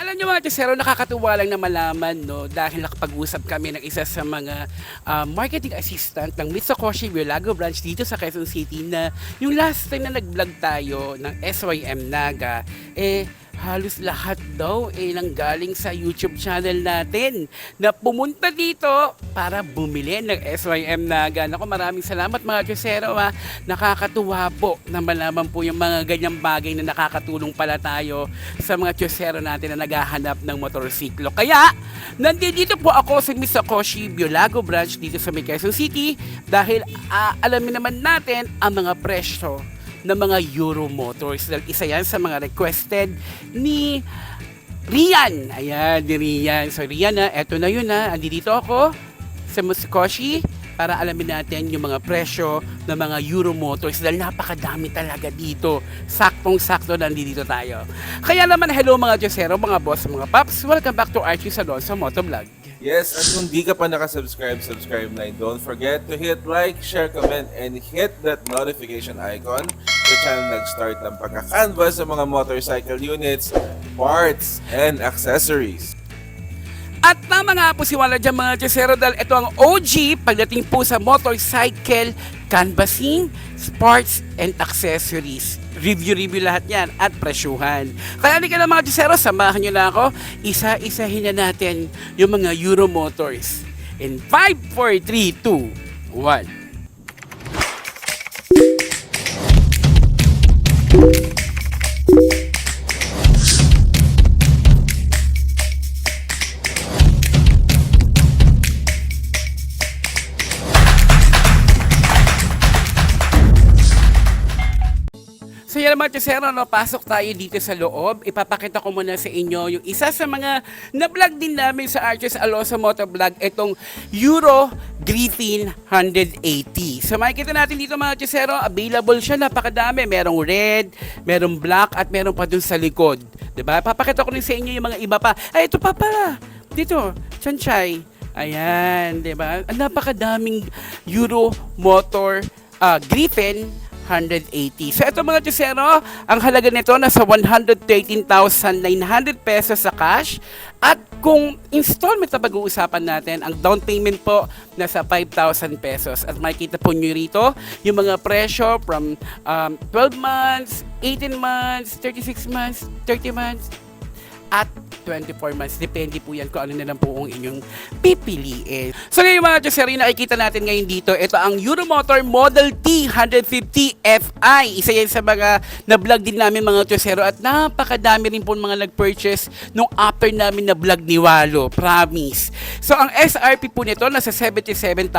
Alam niyo mga Chesero, nakakatuwa lang na malaman, no, dahil nakapag-usap kami ng isa sa mga marketing assistant ng Mitsukoshi Biolago branch dito sa Quezon City na yung last time na nag-vlog tayo ng SYM Naga, halos lahat daw nanggaling sa YouTube channel natin na pumunta dito para bumili ng SYM Naga. Naku, maraming salamat mga Chesero, ha. Nakakatuwa po na malaman po yung mga ganyang bagay na nakakatulong pala tayo sa mga Chesero natin na naghahanap ng motorsiklo. Kaya, nandito po ako sa Mitsukoshi Biolago branch dito sa Quezon City dahil alamin naman natin ang mga presyo ng mga Euro Motors. Dahil isa yan sa mga requested ni Rian. Ayan, ni Rian. So Rian, eto na yun, andito ako sa Mitsukoshi para alamin natin yung mga presyo ng mga Euro Motors dahil napakadami talaga dito. Saktong-sakto nandito tayo. Kaya naman, hello mga Chesero, mga boss, mga paps. Welcome back to Archie Alonso Motovlog. Yes, at kung di ka pa nakasubscribe, subscribe na. Don't forget to hit like, share, comment, and hit that notification icon sa channel nag-start ng pagka-canvas sa mga motorcycle units, parts, and accessories. At tama nga po si Wala dyan mga Chesero dahil ito ang OG pagdating po sa motorcycle canvassing, parts, and accessories. Review lahat yan at presyuhan. Kaya halika na mga Chesero, samahan nyo na ako. Isa-isahin na natin yung mga Euro Motors. In 5, 4, 3, 2, 1. So yan mga Chesero, pasok tayo dito sa loob. Ipapakita ko muna sa inyo yung isa sa mga na-vlog din namin sa Arches Alonso Motovlog, itong Euro Griffin 180. So makikita natin dito mga Chesero, available siya, napakadami. Merong red, merong black, at meron pa dun sa likod. Diba? Papakita ko rin sa inyo yung mga iba pa. Ay, ito pa pala. Dito, Chanchay. Ayan, diba? Ang napakadaming Euro Motor Griffin 180. So ito mga Chesero, ang halaga nito nasa 113,900 pesos sa cash. At kung installment na pag-uusapan natin, ang down payment po nasa 5,000 pesos. At makikita po nyo rito yung mga presyo from 12 months, 18 months, 36 months, 30 months, at 24 months. Depende po yan kung ano na lang po ang inyong pipiliin. So ngayon mga Chesero, nakikita natin ngayon dito, ito ang Euromotor Model T 150 Fi. Isa yan sa mga na-vlog din namin mga Chesero at napakadami rin po mga nag-purchase nung after namin na-vlog ni Walo. Promise. So ang SRP po nito nasa 77,900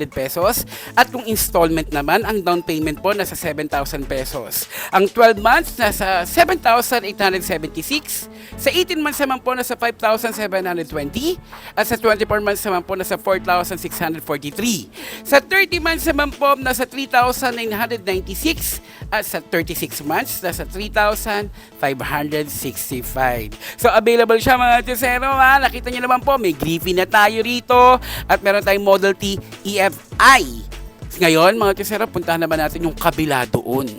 pesos at kung installment naman, ang down payment po nasa 7,000 pesos. Ang 12 months nasa 7,876. Sa 18 months naman po nasa 5,720 at sa 24 months naman po nasa 4,643. Sa 30 months naman po nasa 3,996 at sa 36 months nasa 3,565. So available siya mga Chesero, ha. Nakita niyo naman po may Griffin na tayo rito at meron tayong Model T EFI. Ngayon mga Chesero, puntahan naman natin yung kabila doon.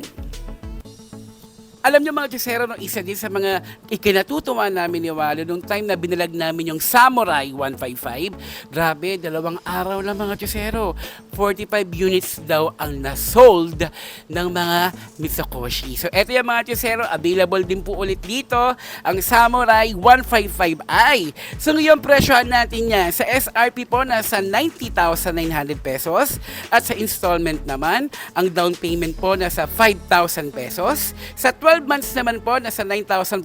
Alam niyo mga Chesero, no, isa din sa mga ikinatutuwa namin ni Walo nung time na binalag namin yung Samurai 155. Grabe, 2 araw lang mga Chesero. 45 units daw ang nasold ng mga Mitsukoshi. So eto yung mga Chesero, available din po ulit dito ang Samurai 155i. So ngayon presyohan natin yan. Sa SRP po nasa 90,900 pesos at sa installment naman, ang down payment po nasa 5,000 pesos. Sa 12 months naman po, nasa 9,404.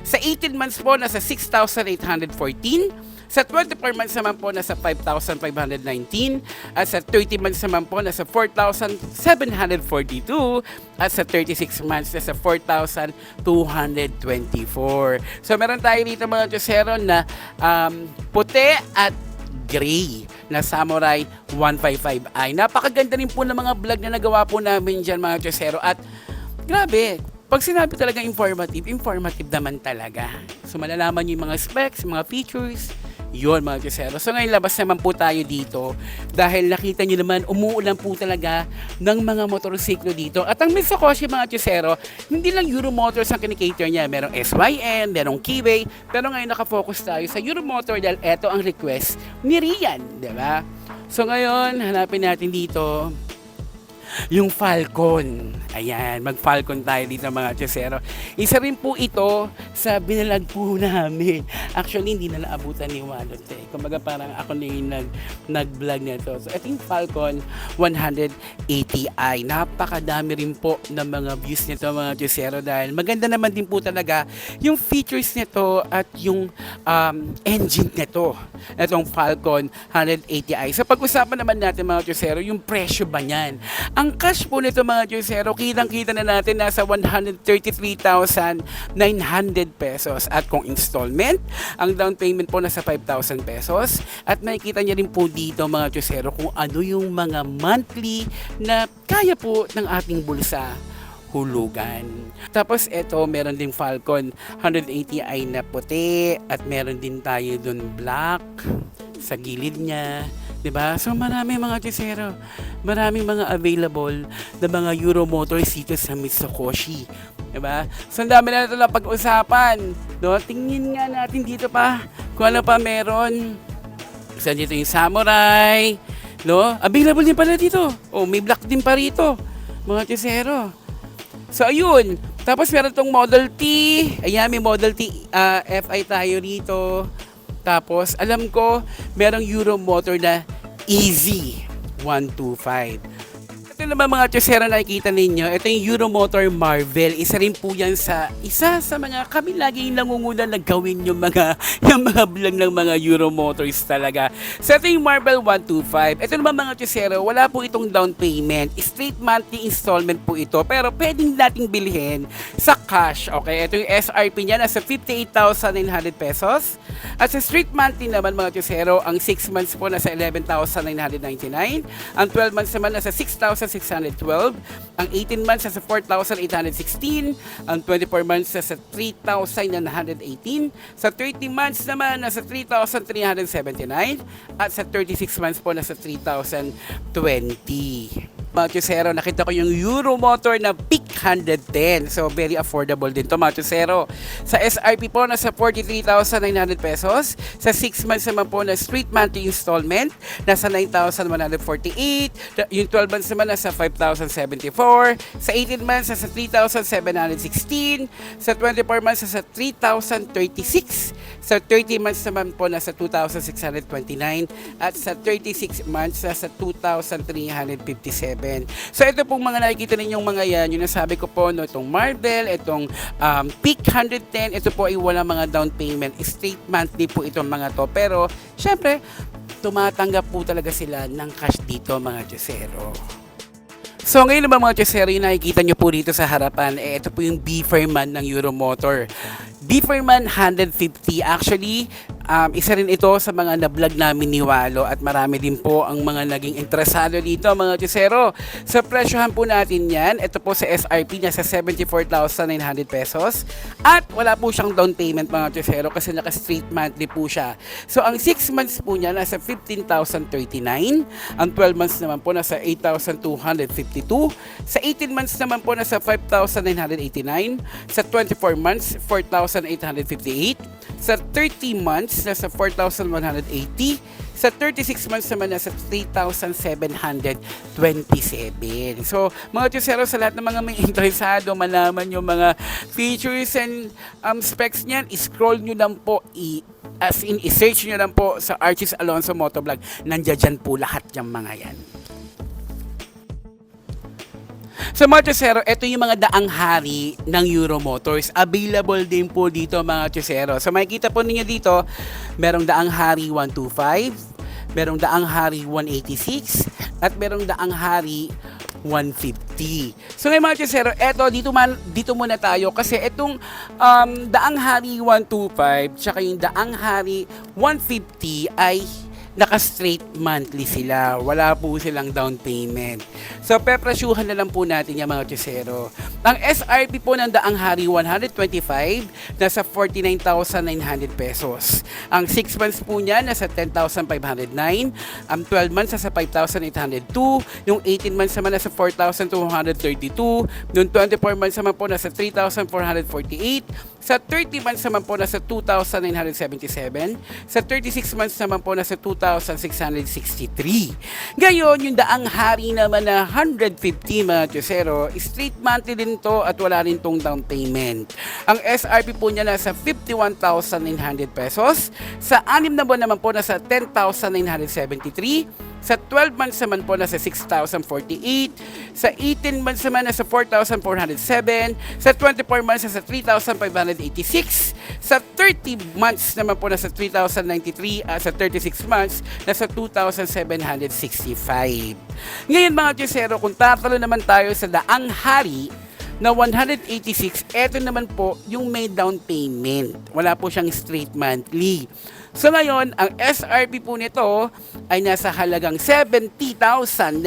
Sa 18 months po, nasa 6,814. Sa 24 months naman po, nasa 5,519. At sa 30 months naman po, nasa 4,742. At sa 36 months, nasa 4,224. So, meron tayo dito mga Chesero na puti at gray na Samurai 155i. Napakaganda rin po ng mga vlog na nagawa po namin dyan mga Chesero. At grabe, pag sinabi talaga informative naman talaga. So malalaman nyo yung mga specs, mga features, Yun mga Chusero. So ngayon labas naman po tayo dito dahil nakita nyo naman umuulan po talaga ng mga motorsiklo dito. At ang Mitsukoshi mga Chusero, hindi lang Euro Motors ang kinikater niya. Merong SYM, merong Kiway. Pero ngayon nakafocus tayo sa Euro Motor dahil eto ang request ni Rian. Diba? So ngayon, hanapin natin dito yung Falcon. Ayan, mag-Falcon tayo dito mga Chusero. Isa rin po ito sa binalag po namin. Actually, hindi na naabutan ni Walot eh. Kumbaga parang ako na yung nag-vlog nito. So, ito yung Falcon 180i. Napakadami rin po ng mga views nito mga Chusero dahil maganda naman din po talaga yung features nito at yung engine nito. Itong Falcon 180i. So, pag-usapan naman natin mga Chusero, yung presyo ba niyan? Ang cash po nito mga Chusero, kitang-kita na natin nasa 133,900 pesos. At kung installment, ang down payment po nasa 5,000 pesos. At makikita niya rin po dito mga Chusero kung ano yung mga monthly na kaya po ng ating bulsa hulugan. Tapos ito, meron ding Falcon 180i na puti at meron din tayo dun black sa gilid niya. Diba? So marami mga Chusero, maraming mga available na mga Euro Motors dito sa Mitsukoshi. Diba? So ang dami na ito na pag-usapan. No? Tingin nga natin dito pa kung ano pa meron. So dito yung Samurai. No? Available din pala dito. Oh, may black din pa rito. Mga Chusero. So ayun. Tapos meron tong Model T. Ayan, may Model T FI tayo rito. Tapos, alam ko, merong Euro Motor na Easy 125. Ito naman mga Chusero nakikita ninyo, ito yung Euro Motor Marvel. Isa rin po yan sa mga kami laging nangunguna na gawin yung mga vlog ng mga Euro Motors talaga. So ito yung Marvel 125. Ito naman mga Chusero, wala po itong down payment. Straight monthly installment po ito. Pero pwedeng nating bilhin sa cash. Okay, ito yung SRP niya nasa 58,900 pesos. At sa straight monthly naman mga Chusero, ang 6 months po nasa 11,999. Ang 12 months naman nasa 6,612. Ang 18 months nasa 4,816. Ang 24 months nasa 3,918. Sa 30 months naman nasa 3,379. At sa 36 months po nasa 3,020. Mga Chusero, nakita ko yung Euro Motor na Peak 110. So, very affordable din to mga Chusero. Sa SRP po, nasa 43,900 pesos. Sa 6 months naman po na street monthly installment, nasa 9,148. Yung 12 months naman, nasa 5,074. Sa 18 months, nasa 3,716. Sa 24 months, nasa 3,036. Sa 30 months naman po, nasa 2,629. At sa 36 months, nasa 2,357. So ito pong mga nakikita ninyong mga yan, yung nasabi ko po, no, itong Marvel, itong Peak 110, ito po ay walang mga down payment, straight monthly po itong mga to. Pero syempre, tumatanggap po talaga sila ng cash dito mga Chusero. So ngayon naman mga Chusero, yung nakikita nyo po dito sa harapan, ito po yung Beaferman ng Euro Motor. Beaferman 150, actually, isa rin ito sa mga na-vlog namin ni Walo at marami din po ang mga naging interesado dito mga Chusero. Sa presyohan po natin yan, ito po sa SRP niya sa 74,900 pesos at wala po siyang down payment mga Chusero kasi naka-straight monthly po siya. So ang 6 months po niya nasa 15,039, ang 12 months naman po nasa 8,252, sa 18 months naman po nasa 5,989, sa 24 months 4,858, sa 30 months nasa 4,180, sa 36 months naman nasa 3,727. So mga Chusero, sa lahat ng mga may interesado malaman yung mga features and specs niyan, scroll nyo lang po i-search nyo lang po sa Archie's Alonso Motovlog. Nandiyan po lahat yung mga yan. So mga Chusero, ito yung mga daang hari ng Euro Motors. Available din po dito mga Chusero. So makikita po ninyo dito, merong daang hari 125, merong daang hari 186, at merong daang hari 150. So ngayon mga Chusero, dito muna tayo kasi itong daang hari 125 tsaka yung daang hari 150 ay naka-straight monthly sila. Wala po silang down payment. So, pepresyuhan na lang po natin yung mga chesero. Ang SRP po ng Daang Hari 125, nasa 49,900 pesos. Ang 6 months po niya, nasa 10,509. Ang 12 months, nasa 5,802. Yung 18 months naman, nasa 4,232. Yung 24 months naman po, nasa 3,448. Sa 30 months naman po, nasa 2,977. Sa 36 months naman po, nasa 2,663. Ngayon, yung Daang Hari naman na 150 mga chesero, straight monthly din to at wala rin tong down payment. Ang SRP po niya nasa 51,900 pesos. Sa 6 na buwan naman po, nasa 10,973. Sa 12 months naman po, nasa 6,048. Sa 18 months naman, nasa 4,407. Sa 24 months, nasa 3,586. Sa 30 months naman po, nasa 3,093. Sa 36 months, nasa 2,765. Ngayon mga chesero, kung tatalo naman tayo sa Daang Hari na 186, eto naman po yung may down payment. Wala po siyang straight monthly. So ngayon, ang SRP po nito ay nasa halagang 70,900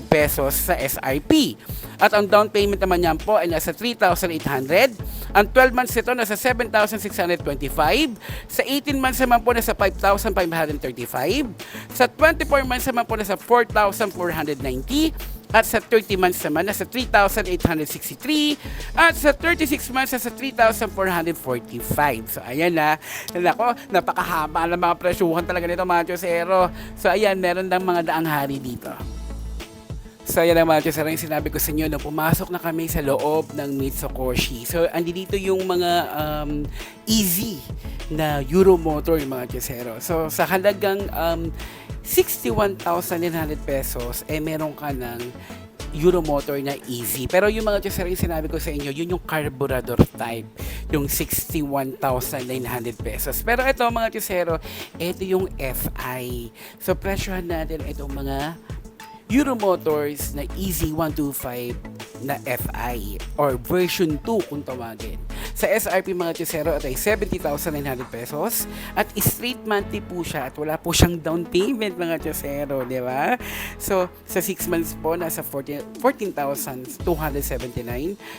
pesos sa SRP. At ang down payment naman niyan po ay nasa 3,800. Ang 12 months nito nasa 7,625. Sa 18 months naman po nasa 5,535. Sa 24 months naman po nasa 4,490. At sa 30 months naman, nasa 3,863. At sa 36 months, nasa 3,445. So, ayan na. Nako, napakahaba ng mga presyuhan talaga nito mga chesero. So, ayan, meron ng mga Daang Hari dito. So, ayan ang mga chesero, yung sinabi ko sa inyo, nung pumasok na kami sa loob ng Mitsukoshi. So, andi dito yung mga easy na Euromotor, yung mga chesero. So, sa halagang 61,900 pesos, meron ka ng Euromotor na easy. Pero yung mga chesero, yung sinabi ko sa inyo, yun yung carburetor type, yung 61,900 pesos. Pero ito mga chesero, ito yung FI. So, presyohan natin itong mga Euromotors na Easy 125 na FI or version 2 kung tawagin. Sa SRP mga chesero ay 70,900 pesos at straight monthly po siya at wala po siyang down payment mga chesero, di ba? So, sa 6 months po nasa 14,279.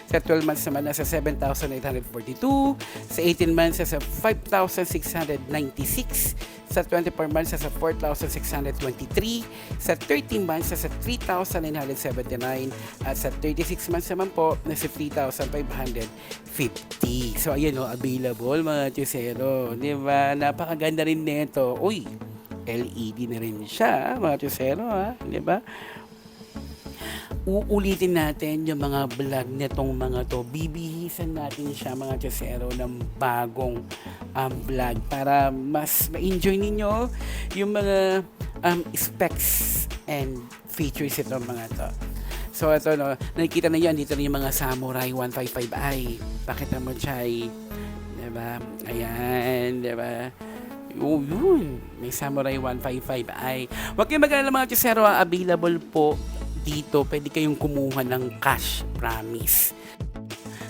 Sa 12 months naman nasa 7,842. Sa 18 months nasa 5,696. Sa 24 months, nasa 4,623. Sa 13 months, nasa 3,979. At sa 36 months naman po, nasa 3,550. So, ayan o, available mga chesero. Di ba? Napakaganda rin nito. Uy, LED na rin siya, mga chesero, ha? Di ba? Uulitin natin yung mga vlog nitong mga to. Bibihisan natin siya mga chesero ng bagong vlog para mas ma-enjoy ninyo yung mga specs and features itong mga to. So ito no, nakikita na yan, dito na yung mga Samurai 155i. Pakita mo Chay. Diba? Ayan, diba? Oh, yun. May Samurai 155i. Huwag kayong mag-alala mga chesero, available po dito. Pwede kayong kumuha ng cash, promise.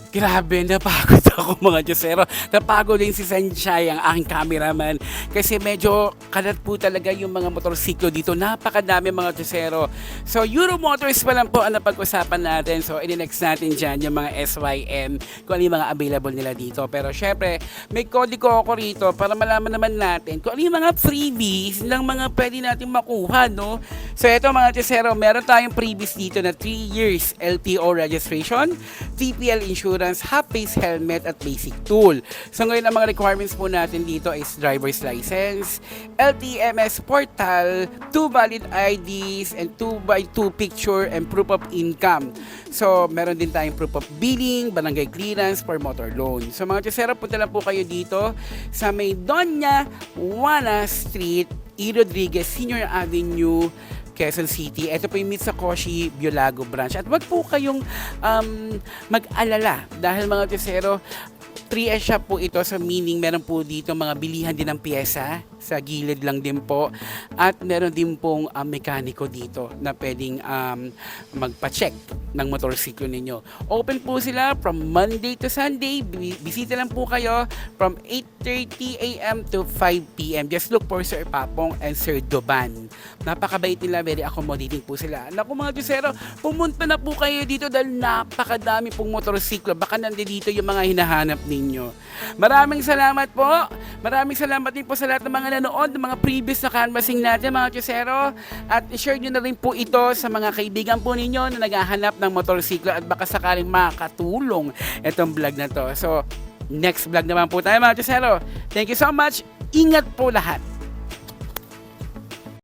Grabe, napagod ako mga chesero. Napagod din si Sanchay, ang aking cameraman. Kasi medyo kalat po talaga yung mga motorsiklo dito. Napakadami mga chesero. So, Euromotors pa lang po ang napag-usapan natin. So, in-next natin dyan yung mga SYM, kung ano yung mga available nila dito. Pero syempre, may kodigo ako rito para malaman naman natin kung ano yung mga freebies ng mga pwede natin makuha, no? So, ito mga chesero, meron tayong freebies dito na 3 years LTO registration, TPL insurance, half-face helmet at basic tool. So ngayon ang mga requirements po natin dito is driver's license, LTMS portal, 2 valid IDs, and 2x2 picture and proof of income. So meron din tayong proof of billing, barangay clearance for motor loan. So mga chesero, punta lang po kayo dito sa may Doña Juana Street, E. Rodriguez Senior Avenue, Quezon City. Ito po yung Mitsukoshi Biolago branch. At wag po kayong mag-alala dahil mga chesero, 3S shop po ito, sa meaning meron po dito mga bilihan din ng pyesa sa gilid lang din po. At meron din pong mekaniko dito na pwedeng magpa-check ng motorsiklo ninyo. Open po sila from Monday to Sunday. Bisita lang po kayo from 8:30 a.m. to 5 p.m. Just look for Sir Papong and Sir Doban. Napakabait nila, very accommodating po sila. Naku mga Diyosero, pumunta na po kayo dito dahil napakadami pong motorsiklo. Baka nandito yung mga hinahanap ninyo. Maraming salamat po. Maraming salamat din po sa lahat ng mga nanood, ng mga previous na canvassing natin mga Diyosero. At i-share nyo na rin po ito sa mga kaibigan po ninyo na naghahanap ng motorsiklo at baka sakaling makatulong itong vlog na to. So, next vlog naman po tayo mga Diyosero. Thank you so much. Ingat po lahat.